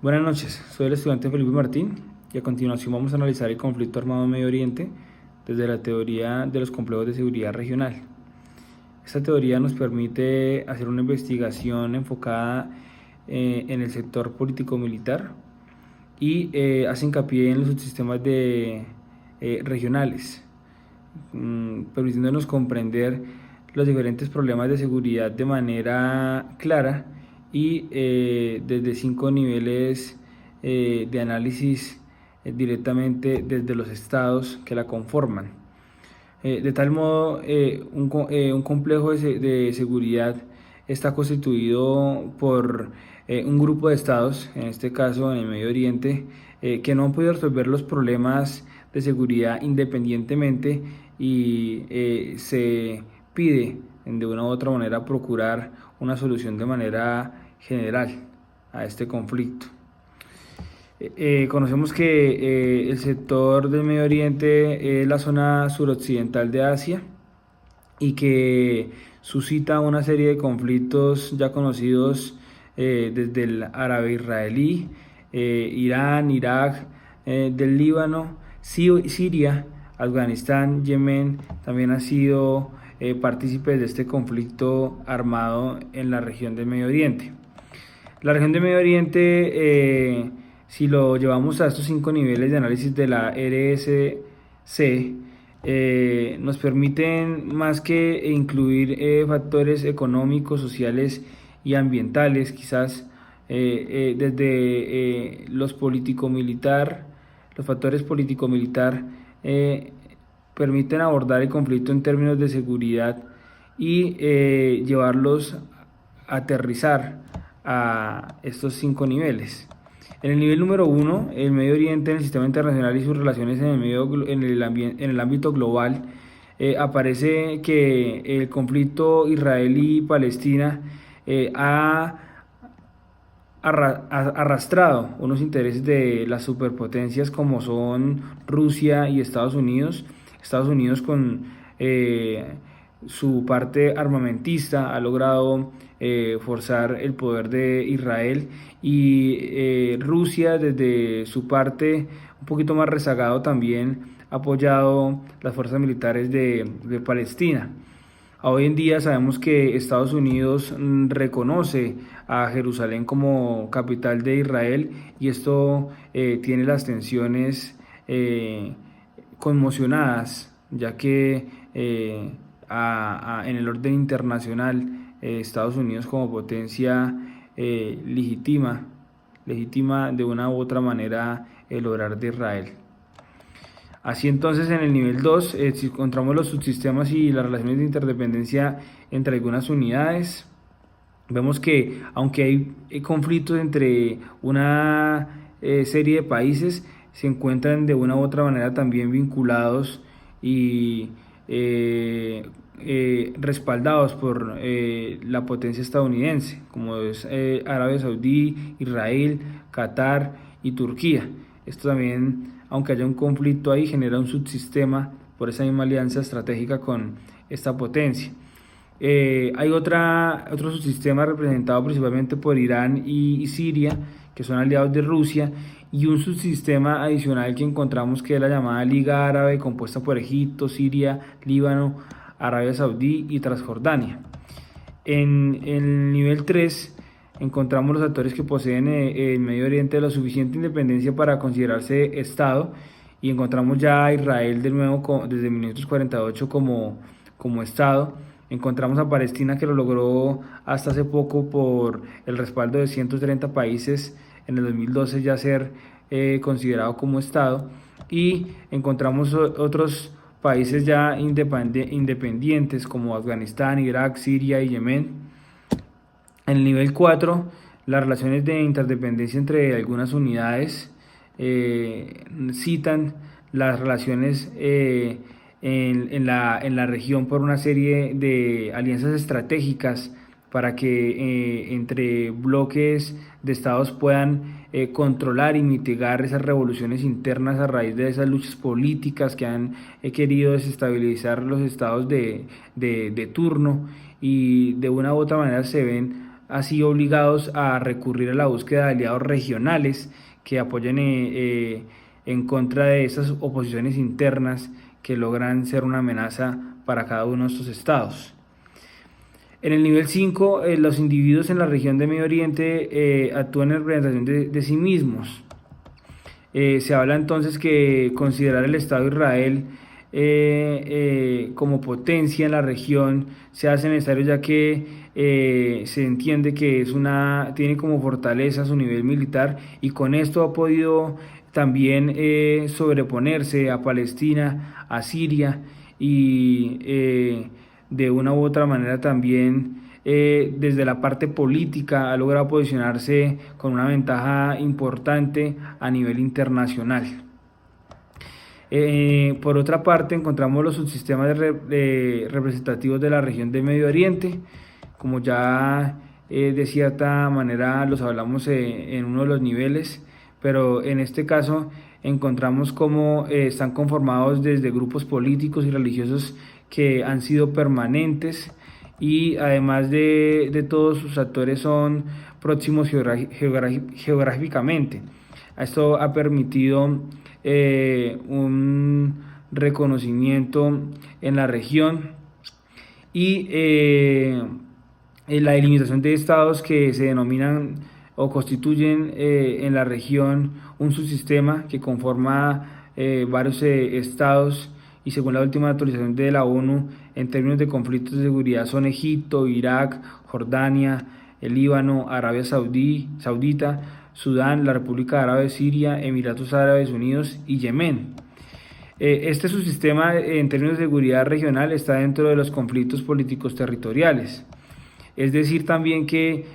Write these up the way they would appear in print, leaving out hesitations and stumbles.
Buenas noches, soy el estudiante Felipe Martín y a continuación vamos a analizar el conflicto armado en Medio Oriente desde la teoría de los complejos de seguridad regional. Esta teoría nos permite hacer una investigación enfocada en el sector político-militar y hace hincapié en los subsistemas regionales, permitiéndonos comprender los diferentes problemas de seguridad de manera clara y desde 5 niveles de análisis directamente desde los estados que la conforman. De tal modo, un complejo de seguridad está constituido por un grupo de estados, en este caso en el Medio Oriente, que no han podido resolver los problemas de seguridad independientemente y se pide de una u otra manera procurar una solución de manera general a este conflicto. Conocemos que el sector del Medio Oriente es la zona suroccidental de Asia y que suscita una serie de conflictos ya conocidos desde el árabe-israelí, Irán, Irak, del Líbano, Siria, Afganistán, Yemen, también ha sido partícipes de este conflicto armado en la región del Medio Oriente. La región del Medio Oriente, si lo llevamos a estos 5 niveles de análisis de la RSC, nos permiten más que incluir factores económicos, sociales y ambientales, quizás desde los factores político-militar permiten abordar el conflicto en términos de seguridad y llevarlos a aterrizar a estos 5 niveles. En el nivel número 1, el Medio Oriente en el sistema internacional y sus relaciones en el ámbito global, aparece que el conflicto israelí-palestina ha arrastrado unos intereses de las superpotencias como son Rusia y Estados Unidos. Estados Unidos con su parte armamentista ha logrado forzar el poder de Israel y Rusia desde su parte un poquito más rezagado también ha apoyado las fuerzas militares de Palestina. Hoy en día sabemos que Estados Unidos reconoce a Jerusalén como capital de Israel y esto tiene las tensiones conmocionadas, ya que en el orden internacional Estados Unidos como potencia legitima de una u otra manera el obrar de Israel. Así entonces en el nivel 2 si encontramos los subsistemas y las relaciones de interdependencia entre algunas unidades. Vemos que aunque hay conflictos entre una serie de países, se encuentran de una u otra manera también vinculados y respaldados por la potencia estadounidense, como es Arabia Saudí, Israel, Qatar y Turquía. Esto también, aunque haya un conflicto ahí, genera un subsistema por esa misma alianza estratégica con esta potencia. Hay otro subsistema representado principalmente por Irán y Siria, que son aliados de Rusia, y un subsistema adicional que encontramos que es la llamada Liga Árabe, compuesta por Egipto, Siria, Líbano, Arabia Saudí y Transjordania. En el nivel 3 encontramos los actores que poseen el Medio Oriente la suficiente independencia para considerarse Estado, y encontramos ya a Israel de nuevo desde 1948 como Estado. Encontramos a Palestina, que lo logró hasta hace poco por el respaldo de 130 países en el 2012 ya ser considerado como Estado, y encontramos otros países ya independientes como Afganistán, Irak, Siria y Yemen. En el nivel 4, las relaciones de interdependencia entre algunas unidades citan las relaciones en la región por una serie de alianzas estratégicas para que entre bloques de estados puedan controlar y mitigar esas revoluciones internas a raíz de esas luchas políticas que han querido desestabilizar los estados de turno, y de una u otra manera se ven así obligados a recurrir a la búsqueda de aliados regionales que apoyen en contra de esas oposiciones internas que logran ser una amenaza para cada uno de estos estados. En el nivel 5, los individuos en la región de Medio Oriente actúan en representación de sí mismos. Se habla entonces que considerar el Estado de Israel como potencia en la región se hace necesario, ya que se entiende que tiene como fortaleza su nivel militar, y con esto ha podido también sobreponerse a Palestina, a Siria, y de una u otra manera también desde la parte política ha logrado posicionarse con una ventaja importante a nivel internacional. Por otra parte, encontramos los subsistemas representativos de la región de Medio Oriente, como ya de cierta manera los hablamos en uno de los niveles, pero en este caso encontramos cómo están conformados desde grupos políticos y religiosos que han sido permanentes, y además de todos sus actores son próximos geográficamente. Esto ha permitido un reconocimiento en la región y la delimitación de estados que se denominan o constituyen en la región un subsistema que conforma varios estados, y según la última actualización de la ONU, en términos de conflictos de seguridad son Egipto, Irak, Jordania, el Líbano, Arabia Saudita, Sudán, la República Árabe Siria, Emiratos Árabes Unidos y Yemen. Este subsistema en términos de seguridad regional está dentro de los conflictos políticos territoriales. Es decir, también que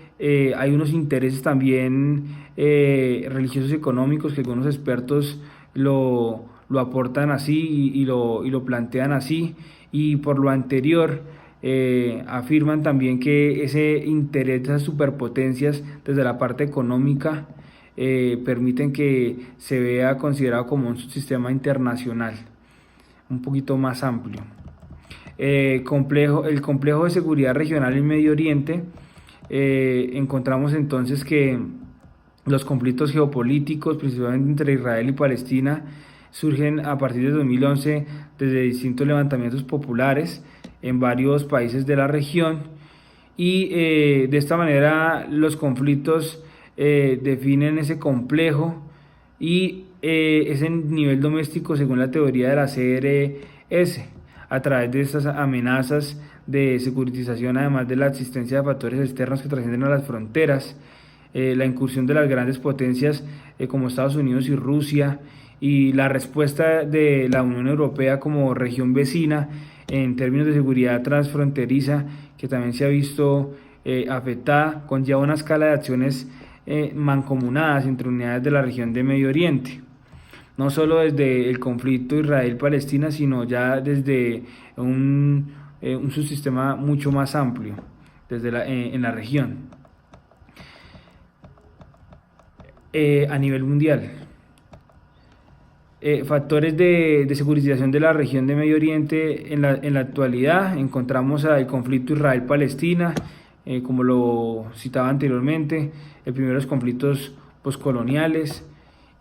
hay unos intereses también religiosos y económicos que algunos expertos lo aportan así y lo plantean así, y por lo anterior afirman también que ese interés de esas superpotencias desde la parte económica permiten que se vea considerado como un sistema internacional un poquito más amplio. El complejo de seguridad regional en Medio Oriente, encontramos entonces que los conflictos geopolíticos, principalmente entre Israel y Palestina, surgen a partir de 2011 desde distintos levantamientos populares en varios países de la región, y de esta manera los conflictos definen ese complejo y ese nivel doméstico según la teoría de la CRS, a través de estas amenazas de securitización, además de la existencia de factores externos que trascienden a las fronteras, la incursión de las grandes potencias como Estados Unidos y Rusia, y la respuesta de la Unión Europea como región vecina en términos de seguridad transfronteriza, que también se ha visto afectada, conlleva una escala de acciones mancomunadas entre unidades de la región de Medio Oriente, no solo desde el conflicto Israel-Palestina, sino ya desde un subsistema mucho más amplio en la región. A nivel mundial, factores de securitización de la región de Medio Oriente en la actualidad, encontramos el conflicto Israel-Palestina, como lo citaba anteriormente, el primero de los conflictos poscoloniales.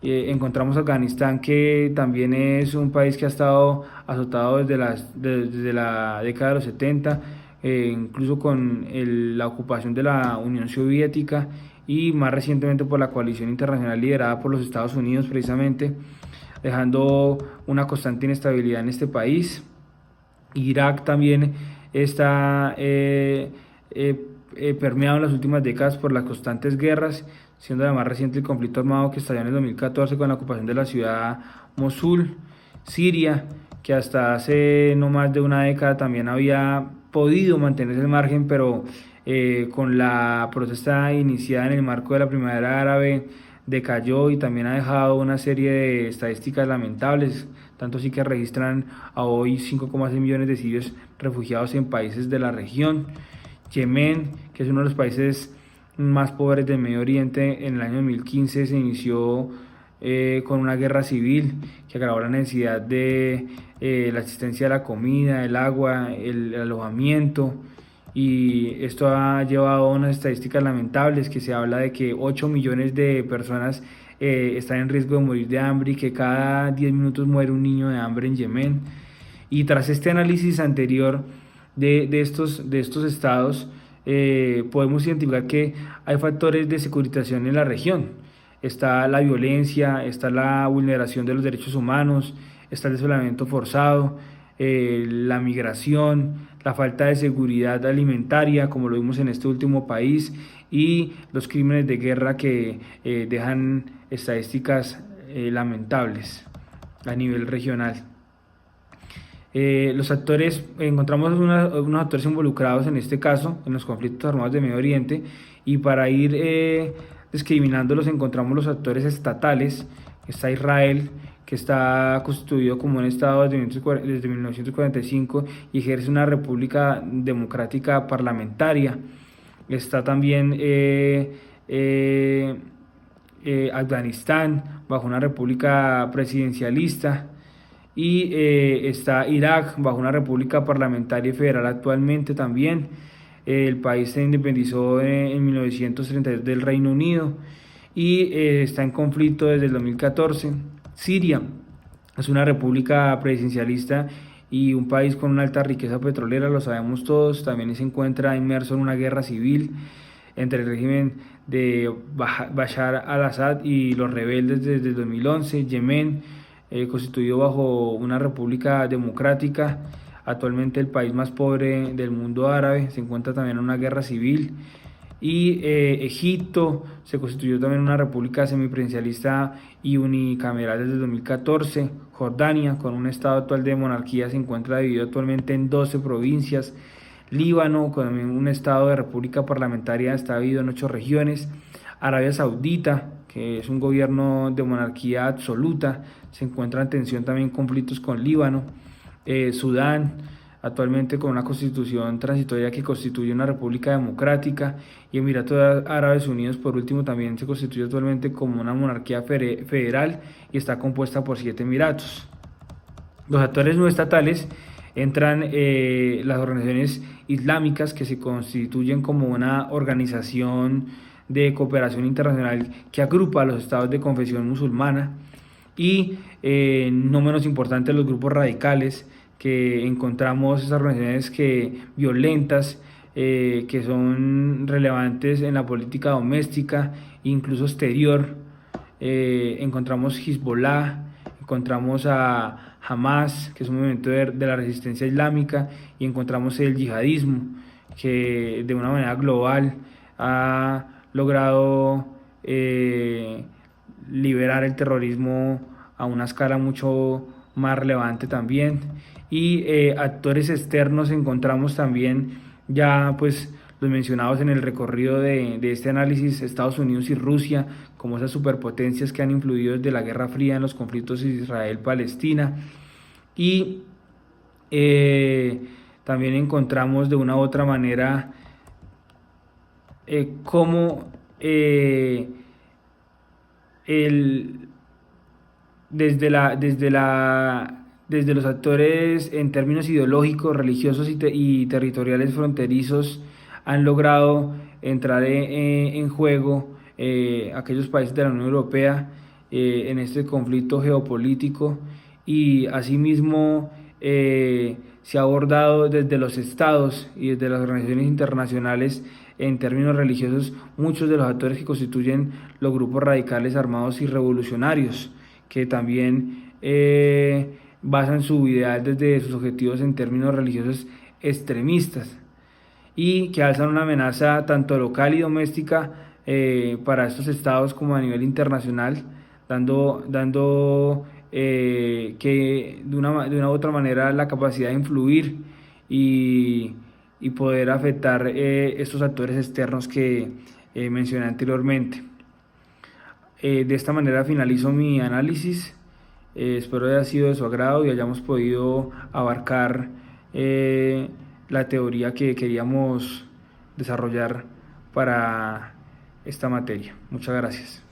Encontramos Afganistán, que también es un país que ha estado azotado desde la década de los 70, incluso con la ocupación de la Unión Soviética, y más recientemente por la coalición internacional liderada por los Estados Unidos, precisamente, dejando una constante inestabilidad en este país. Irak también está permeado en las últimas décadas por las constantes guerras, siendo la más reciente el conflicto armado que estalló en el 2014 con la ocupación de la ciudad Mosul. Siria, que hasta hace no más de una década también había podido mantenerse al margen, pero con la protesta iniciada en el marco de la primavera árabe decayó, y también ha dejado una serie de estadísticas lamentables, tanto así que registran a hoy 5,6 millones de sirios refugiados en países de la región. Yemen, que es uno de los países más pobres del Medio Oriente, en el año 2015 se inició con una guerra civil que agravó la necesidad de la asistencia a la comida, el agua, el alojamiento, y esto ha llevado a unas estadísticas lamentables, que se habla de que 8 millones de personas están en riesgo de morir de hambre y que cada 10 minutos muere un niño de hambre en Yemen. Y tras este análisis anterior de estos estados, podemos identificar que hay factores de securitización en la región. Está la violencia, está la vulneración de los derechos humanos, está el desplazamiento forzado, la migración, la falta de seguridad alimentaria, como lo vimos en este último país, y los crímenes de guerra que dejan estadísticas lamentables a nivel regional. Los actores, encontramos unos actores involucrados en este caso, en los conflictos armados de Medio Oriente, y para ir discriminándolos encontramos los actores estatales. Está Israel, que está constituido como un estado desde 1945 y ejerce una república democrática parlamentaria. Está también Afganistán, bajo una república presidencialista, y está Irak, bajo una república parlamentaria y federal actualmente también. El país se independizó en 1932 del Reino Unido y está en conflicto desde el 2014. Siria es una república presidencialista y un país con una alta riqueza petrolera, lo sabemos todos. También se encuentra inmerso en una guerra civil entre el régimen de Bashar al-Assad y los rebeldes desde el 2011. Yemen, constituido bajo una república democrática, actualmente el país más pobre del mundo árabe, se encuentra también en una guerra civil. Y Egipto se constituyó también una república semipresidencialista y unicameral desde el 2014. Jordania, con un estado actual de monarquía, se encuentra dividido actualmente en 12 provincias. Líbano, con un estado de república parlamentaria, está dividido en 8 regiones. Arabia Saudita, que es un gobierno de monarquía absoluta, se encuentra en tensión también, conflictos con Líbano. Sudán, actualmente con una constitución transitoria que constituye una república democrática, y Emiratos Árabes Unidos, por último, también se constituye actualmente como una monarquía federal y está compuesta por 7 emiratos. Los actores no estatales entran las organizaciones islámicas, que se constituyen como una organización de cooperación internacional que agrupa a los estados de confesión musulmana, y no menos importante, los grupos radicales, que encontramos esas organizaciones violentas, que son relevantes en la política doméstica, incluso exterior. Encontramos Hezbollah, encontramos a Hamas, que es un movimiento de la resistencia islámica, y encontramos el yihadismo, que de una manera global ha logrado liberar el terrorismo a una escala mucho más relevante también. Y actores externos encontramos también, ya pues los mencionados en el recorrido de este análisis, Estados Unidos y Rusia, como esas superpotencias que han influido desde la Guerra Fría en los conflictos Israel-Palestina. Y también encontramos de una u otra manera cómo desde los actores en términos ideológicos, religiosos y territoriales fronterizos han logrado entrar en juego aquellos países de la Unión Europea en este conflicto geopolítico, y asimismo se ha abordado desde los estados y desde las organizaciones internacionales en términos religiosos muchos de los actores que constituyen los grupos radicales armados y revolucionarios, que también basan su ideal desde sus objetivos en términos religiosos extremistas, y que alzan una amenaza tanto local y doméstica para estos estados como a nivel internacional, dando que de una u otra manera la capacidad de influir y poder afectar estos actores externos que mencioné anteriormente. De esta manera finalizo mi análisis. Espero haya sido de su agrado y hayamos podido abarcar la teoría que queríamos desarrollar para esta materia. Muchas gracias.